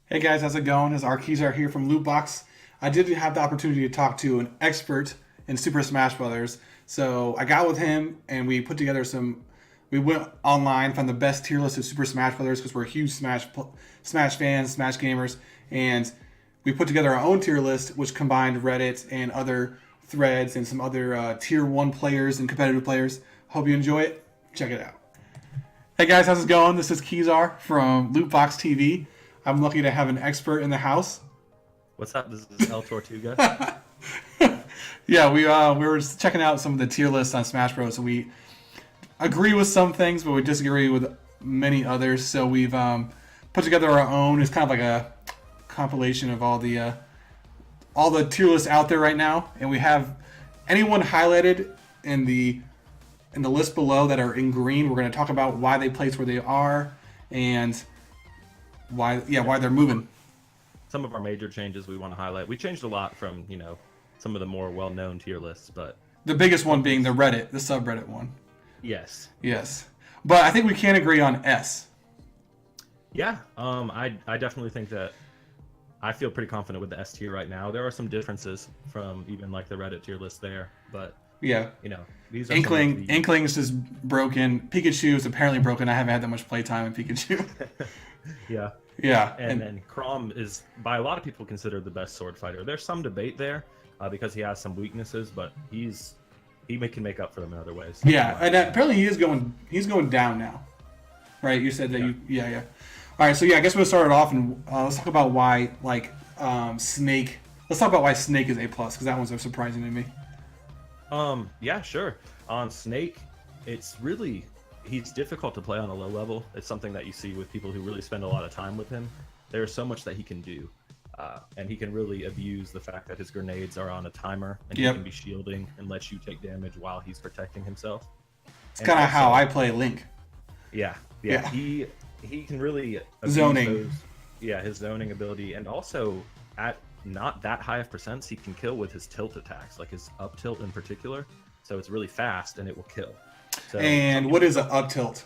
Hey guys, how's it going? It's Arkeezar here from Lootbox. I did have the opportunity to talk to an expert in Super Smash Brothers, so I got with him and we put together some. We went online, found the best tier list of Super Smash Brothers because we're huge Smash fans, Smash gamers, and we put together our own tier list, which combined Reddit and other threads and some other tier one players and competitive players. Hope you enjoy it. Check it out. Hey guys, how's it going? This is Keezar from Lootbox TV. I'm lucky to have an expert in the house. What's up? This is El Tortuga. Yeah, we were just checking out some of the tier lists on Smash Bros. And we agree with some things, but we disagree with many others. So we've put together our own. It's kind of like a compilation of all the tier lists out there right now, and we have anyone highlighted in the list below that are in green. We're going to talk about why they place where they are and why they're moving. Some of our major changes we want to highlight. We changed a lot from, some of the more well-known tier lists, but The biggest one being the subreddit one. yes. Yes. But I think we can agree on S. Yeah, I definitely think that I feel pretty confident with the S tier right now. There are some differences from even like the Reddit tier list there, but Yeah. these are Inklings is broken. Pikachu is apparently broken. I haven't had that much playtime in Pikachu. yeah. Yeah. And then Kromm is by a lot of people considered the best sword fighter. There's some debate there because he has some weaknesses, but he can make up for them in other ways. Yeah, and apparently he's going down now. Right? You said that yeah. All right, so yeah, I guess we'll start it off and let's talk about why Snake. Let's talk about why Snake is A+, because that one's so surprising to me. Yeah, sure. On Snake, he's difficult to play on a low level. It's something that you see with people who really spend a lot of time with him. There's so much that he can do, and he can really abuse the fact that his grenades are on a timer, and he can be shielding and let you take damage while he's protecting himself. It's kind of how I play Link. Yeah. He can really zoning. His zoning ability, and also at not that high of percents, he can kill with his tilt attacks, like his up tilt in particular. So it's really fast and it will kill. So, and what is an up tilt?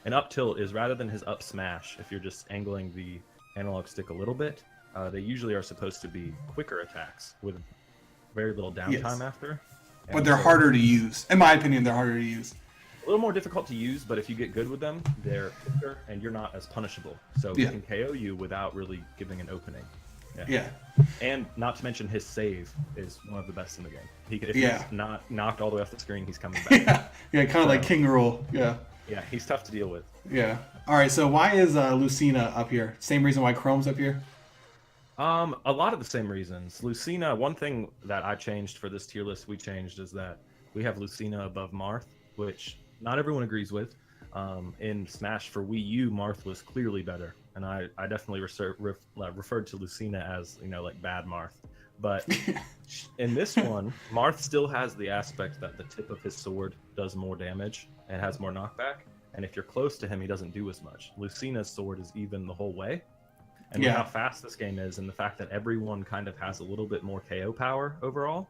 An up tilt is rather than his up smash, if you're just angling the analog stick a little bit, they usually are supposed to be quicker attacks with very little downtime after. But they're harder to use. In my opinion, they're harder to use. A little more difficult to use, but if you get good with them, they're quicker and you're not as punishable. So he can KO you without really giving an opening. Yeah. And not to mention his save is one of the best in the game. If he's not knocked all the way off the screen, he's coming back. Kind of like King Rule. Yeah, he's tough to deal with. Yeah. All right, so why is Lucina up here? Same reason why Chrom's up here? A lot of the same reasons. Lucina, one thing that I changed for this tier list we changed is that we have Lucina above Marth, which not everyone agrees with. In Smash for Wii U, Marth was clearly better, and I definitely referred to Lucina as like bad Marth. But in this one, Marth still has the aspect that the tip of his sword does more damage and has more knockback, and if you're close to him, he doesn't do as much. Lucina's sword is even the whole way, and with how fast this game is, and the fact that everyone kind of has a little bit more KO power overall,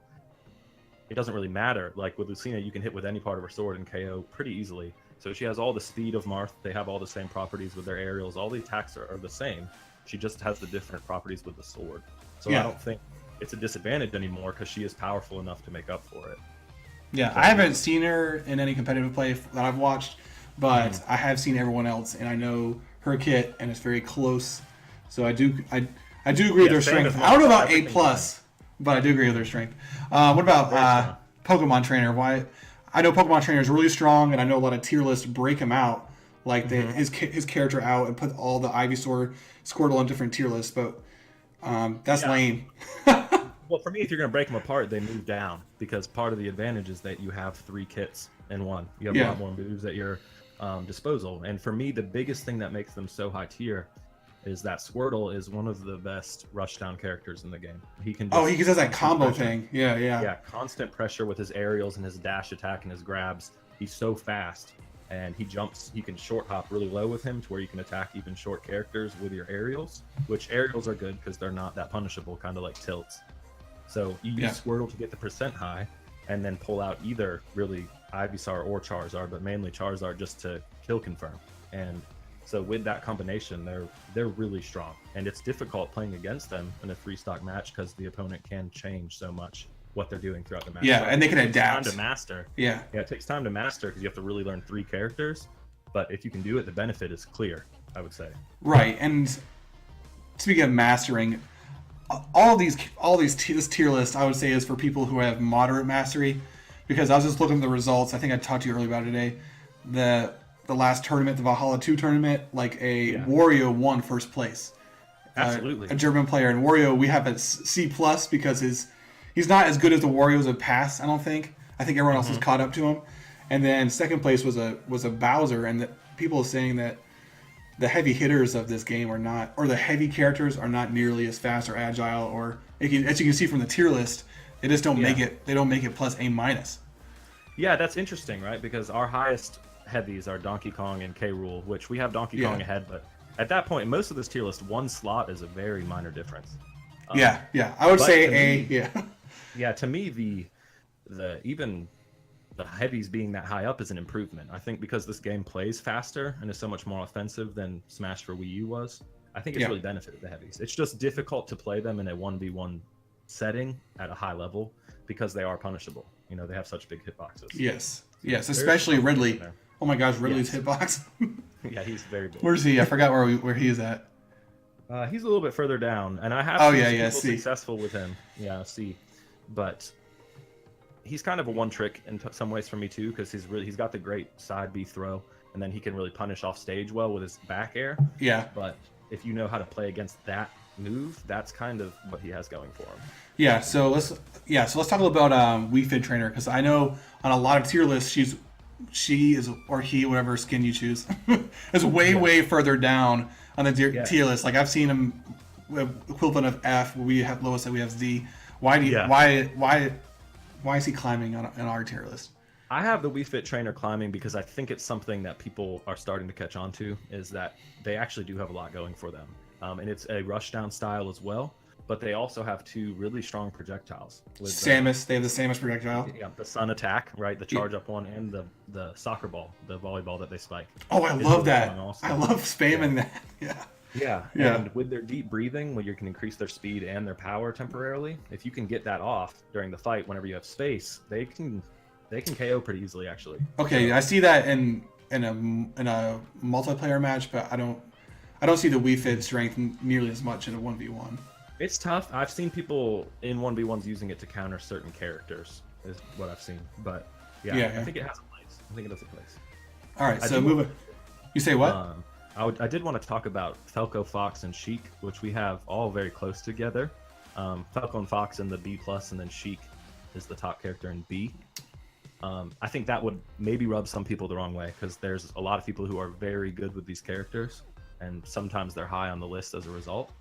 it doesn't really matter. Like with Lucina, you can hit with any part of her sword and KO pretty easily. So she has all the speed of Marth. They have all the same properties with their aerials. All the attacks are the same. She just has the different properties with the sword. So I don't think it's a disadvantage anymore because she is powerful enough to make up for it. Yeah, so I haven't seen her in any competitive play that I've watched, but I have seen everyone else, and I know her kit, and it's very close. So I do agree with her strength. I don't know about A+, but I do agree with her strength. What about Pokemon Trainer? Why? I know Pokemon Trainer is really strong, and I know a lot of tier lists break him out, like his character out and put all the Ivysaur, Squirtle on different tier lists, but that's lame. Well, for me, if you're going to break them apart, they move down, because part of the advantage is that you have 3 kits in one. You have a lot more moves at your disposal, and for me, the biggest thing that makes them so high tier is that Squirtle is one of the best rushdown characters in the game. He can he does that combo thing. Yeah, constant pressure with his aerials and his dash attack and his grabs. He's so fast, and he jumps. You can short hop really low with him to where you can attack even short characters with your aerials, which aerials are good because they're not that punishable, kind of like tilts. So you use Squirtle to get the percent high, and then pull out either really Ivysaur or Charizard, but mainly Charizard just to kill confirm. And So with that combination, they're really strong, and it's difficult playing against them in a 3-stock match because the opponent can change so much what they're doing throughout the match. Yeah, so and they can it takes adapt. time to master. Yeah. Yeah, it takes time to master because you have to really learn 3 characters. But if you can do it, the benefit is clear, I would say. Right, and speaking of mastering, this tier list I would say is for people who have moderate mastery, because I was just looking at the results. I think I talked to you earlier about it today. The last tournament, the Valhalla 2 tournament, like Wario won first place. Absolutely. A German player, and Wario we have a C+ because he's not as good as the Warriors of past. I don't think. I think everyone else has caught up to him. And then second place was a Bowser, and people are saying that the heavy hitters of this game are not, or the heavy characters are not nearly as fast or agile, or as you can see from the tier list, they just don't make it. They don't make it plus A-. Yeah, that's interesting, right? Because our highest heavies are Donkey Kong and K. Rool, which we have Donkey Kong ahead, but at that point, in most of this tier list, one slot is a very minor difference. I would say A. Yeah, to me, the even the heavies being that high up is an improvement. I think because this game plays faster and is so much more offensive than Smash for Wii U was, I think it's really benefited the heavies. It's just difficult to play them in a 1v1 setting at a high level because they are punishable. You know, they have such big hitboxes. Yes, especially Ridley. Oh my gosh, Ridley's hitbox. Yeah, he's very big. Where's he? I forgot where he is at. He's a little bit further down, and I have seen people C. successful with him. Yeah, C. But he's kind of a one-trick in some ways for me too, because he's got the great side B throw, and then he can really punish off stage well with his back air. Yeah. But if you know how to play against that move, that's kind of what he has going for him. Yeah. So let's talk a little about Wii Fit trainer, because I know on a lot of tier lists she is, or he, whatever skin you choose, is way further down on the tier list. Like I've seen him equivalent of F. We have lowest that we have Z. Why is he climbing on our tier list? I have the Wii Fit trainer climbing because I think it's something that people are starting to catch on to, is that they actually do have a lot going for them. And it's a rushdown style as well, but they also have 2 really strong projectiles. With Samus, they have the Samus projectile. Yeah, the sun attack, right? The charge up one, and the soccer ball, the volleyball that they spike. Oh, I love that. I love spamming that. Yeah. And with their deep breathing, where you can increase their speed and their power temporarily, if you can get that off during the fight whenever you have space, they can KO pretty easily, actually. Okay, I see that in a multiplayer match, but I don't see the Wii Fit strength nearly as much in a 1v1. It's tough. I've seen people in 1v1s using it to counter certain characters, is what I've seen. But I think it has a place. I think it has a place. All right, so move it. You say what? I did want to talk about Falco, Fox, and Sheik, which we have all very close together. Falco and Fox in the B+, and then Sheik is the top character in B. I think that would maybe rub some people the wrong way, because there's a lot of people who are very good with these characters, and sometimes they're high on the list as a result.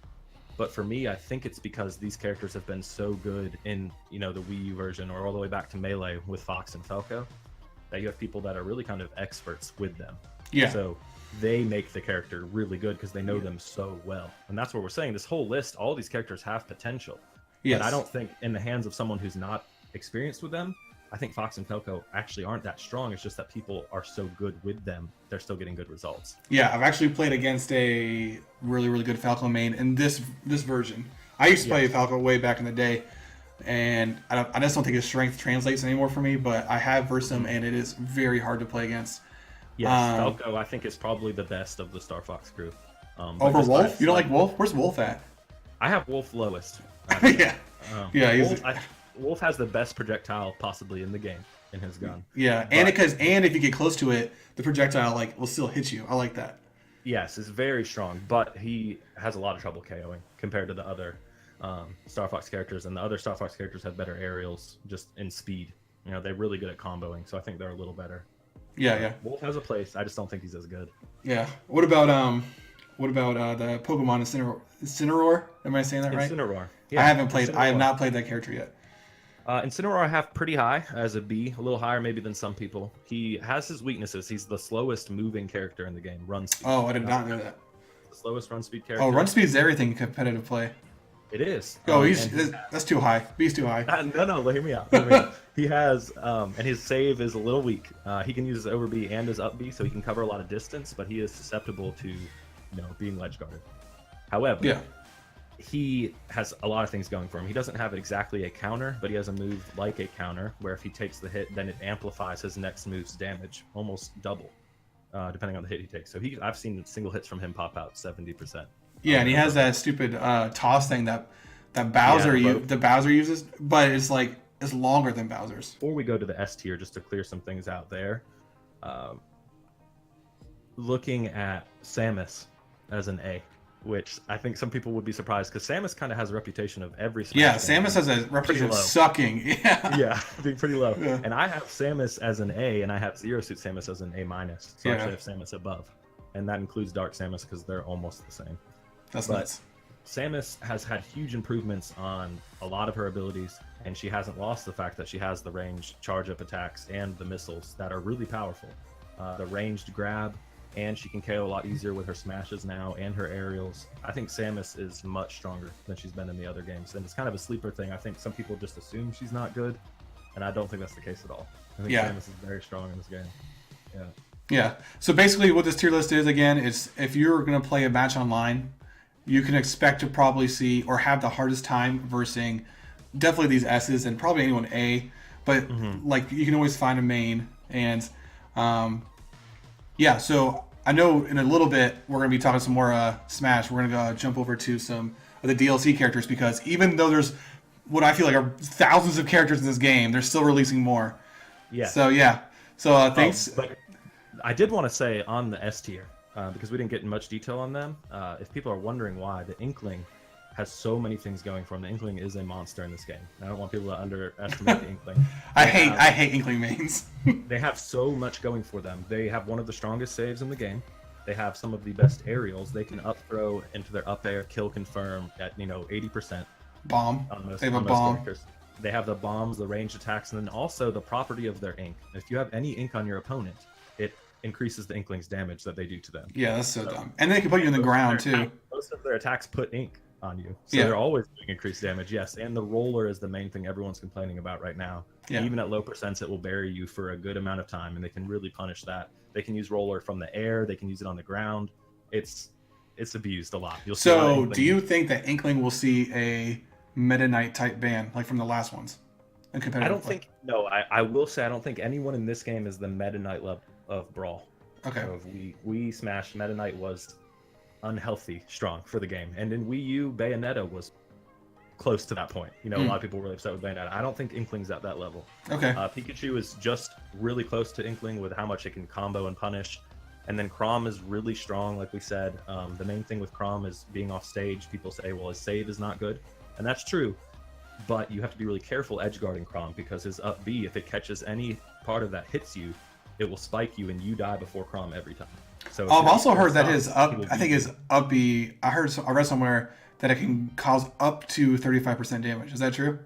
But for me, I think it's because these characters have been so good in, the Wii U version, or all the way back to Melee with Fox and Falco, that you have people that are really kind of experts with them. Yeah. So they make the character really good because they know them so well. And that's what we're saying. This whole list, all these characters have potential. Yes. But I don't think in the hands of someone who's not experienced with them, I think Fox and Falco actually aren't that strong. It's just that people are so good with them, they're still getting good results. Yeah, I've actually played against a really good Falco main in this version. I used to play Falco way back in the day, and I just don't think his strength translates anymore for me, but I have versed him, and it is very hard to play against. Yes, Falco, I think, is probably the best of the Star Fox crew. Over Wolf? You don't like Wolf? Where's Wolf at? I have Wolf lowest. Wolf has the best projectile possibly in the game in his gun. Yeah, and if you get close to it, the projectile will still hit you. I like that. Yes, it's very strong, but he has a lot of trouble KOing compared to the other Star Fox characters, and the other Star Fox characters have better aerials just in speed. They're really good at comboing, so I think they're a little better. Yeah. Wolf has a place. I just don't think he's as good. Yeah. What about the Pokemon Incineroar? Am I saying that right? Incineroar. Yeah, I have not played that character yet. Incineroar I have pretty high as a B, a little higher maybe than some people. He has his weaknesses. He's the slowest moving character in the game, run speed. Oh, I did not know that. The slowest run speed character. Oh, run speed is everything in competitive play. It is. Oh, And that's too high. B's too high. no, hear me out. Hear me out. He has, and his save is a little weak. He can use his over B and his up B, so he can cover a lot of distance, but he is susceptible to, being ledge guarded. However, he has a lot of things going for him. He doesn't have exactly a counter, but he has a move like a counter, where if he takes the hit, then it amplifies his next move's damage, almost double, depending on the hit he takes. So I've seen single hits from him pop out 70%. Yeah, and he has that stupid toss thing that Bowser Bowser uses, but it's like it's longer than Bowser's. Before we go to the S tier, just to clear some things out there, looking at Samus as an A, which I think some people would be surprised because Samus kind of has a reputation of every Smash Samus has a reputation of sucking. Yeah, being pretty low. Yeah. And I have Samus as an A, and I have Zero Suit Samus as an A minus. So I actually have Samus above, and that includes Dark Samus because they're almost the same. That's nuts. Samus has had huge improvements on a lot of her abilities, and she hasn't lost the fact that she has the ranged charge-up attacks and the missiles that are really powerful. The ranged grab, and she can KO a lot easier with her smashes now and her aerials. I think Samus is much stronger than she's been in the other games, and it's kind of a sleeper thing. I think some people just assume she's not good, and I don't think that's the case at all. I think Samus is very strong in this game. Yeah. So basically what this tier list is, again, is if you're going to play a match online, you can expect to probably see or have the hardest time versing definitely these S's and probably anyone A, but like you can always find a main. And so I know in a little bit we're going to be talking some more Smash. We're going to go jump over to some of the DLC characters because even though there's what I feel like are thousands of characters in this game, they're still releasing more. Yeah. So thanks. But I did want to say on the S tier, because we didn't get in much detail on them. If people are wondering why, the Inkling has so many things going for him. The Inkling is a monster in this game. I don't want people to underestimate the Inkling. I hate Inkling mains. They have so much going for them. They have one of the strongest saves in the game. They have some of the best aerials. They can up throw into their up air, kill confirm at 80%. Bomb. They have a bomb. Characters. They have the bombs, the ranged attacks, and then also the property of their ink. If you have any ink on your opponent, it increases the Inkling's damage that they do to them. Yeah, that's so dumb. And they can put you in the ground too. Most of their attacks put ink on you, so they're always doing increased damage. Yes, and the roller is the main thing everyone's complaining about right now. Yeah. Even at low percents, it will bury you for a good amount of time, and they can really punish that. They can use roller from the air. They can use it on the ground. It's abused a lot. You'll see so, do you think that Inkling will see a Meta Knight type ban like from the last ones? I don't think. No, I will say I don't think anyone in this game is the Meta Knight level of Brawl. Okay. So we Smash Meta Knight was unhealthy strong for the game, and in Wii U Bayonetta was close to that point. A lot of people were really upset with Bayonetta. I don't think Inkling's at that level. Okay. Pikachu is just really close to Inkling with how much it can combo and punish, and then Kromm is really strong, like we said. The main thing with Kromm is being off stage. People say, well, his save is not good, and that's true, but you have to be really careful edge guarding Kromm because his up B, if it catches any part of that hits you, it will spike you and you die before Kromm every time. So I've also heard that his up, I think his up B, I read somewhere that it can cause up to 35% damage. Is that true?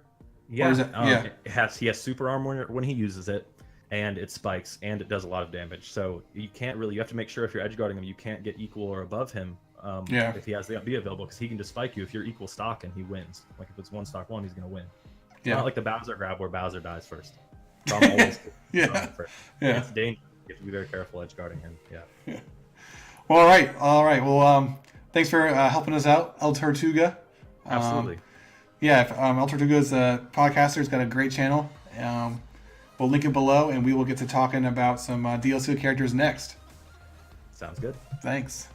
Yeah. He has super armor when he uses it, and it spikes, and it does a lot of damage. So you have to make sure if you're edge guarding him, you can't get equal or above him. If he has the up B available, because he can just spike you if you're equal stock and he wins. Like if it's one stock one, he's gonna win. It's not like the Bowser grab where Bowser dies first. Always first. It's dangerous. You have to be very careful edge guarding him. Yeah. Well, all right. Well, thanks for helping us out, El Tortuga. Absolutely. El Tortuga is a podcaster. He's got a great channel. We'll link it below, and we will get to talking about some DLC characters next. Sounds good. Thanks.